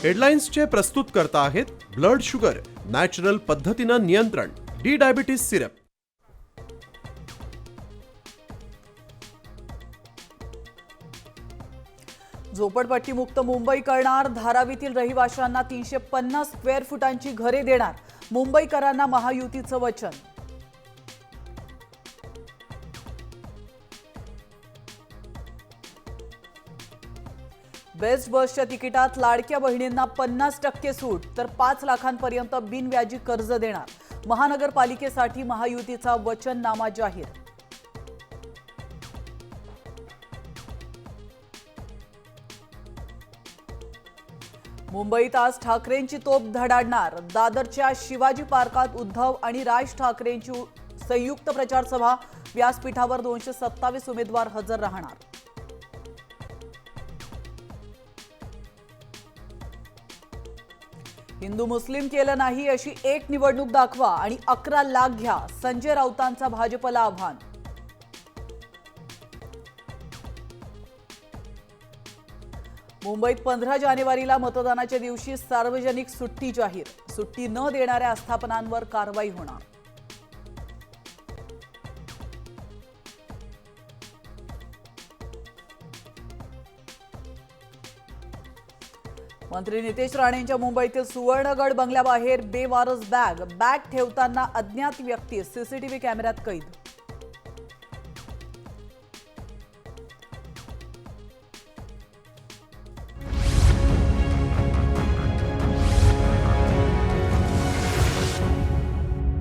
हेडलाइन्सचे प्रस्तुत करता आहेत ब्लड शुगर नॅचरल पद्धतीनं नियंत्रण डी डायबिटीज सिरप. झोपडपट्टीमुक्त मुंबई करणार. धारावीतील रहिवाशांना 350 स्क्वेअर फुटांची घरे देणार. मुंबईकरांना महायुतीचं वचन. बेस्ट बसच्या तिकिटात लाडक्या बहिणींना 50% सूट तर 5 लाखांपर्यंत बिनव्याजी कर्ज देणार. महानगरपालिकेसाठी महायुतीचा वचननामा जाहीर. मुंबईत आज ठाकरेंची तोफ धडाडणार. दादरच्या शिवाजी पार्कात उद्धव आणि राज ठाकरेंची संयुक्त प्रचार सभा. व्यासपीठावर 227 उमेदवार हजर राहणार. हिंदू मुस्लिम केलं नाही अशी एक निवडणूक दाखवा आणि 11 लाख घ्या. संजय राऊतांचा भाजपला आव्हान. मुंबईत 15 जानेवारीला मतदानाच्या दिवशी सार्वजनिक सुट्टी जाहीर. सुट्टी न देणाऱ्या आस्थापनांवर कारवाई होणार. मंत्री नितेश राणेंच्या मुंबईतील सुवर्णगड बंगल्याबाहेर बेवारस बॅग ठेवताना अज्ञात व्यक्ती सीसीटीव्ही कॅमेऱ्यात कैद.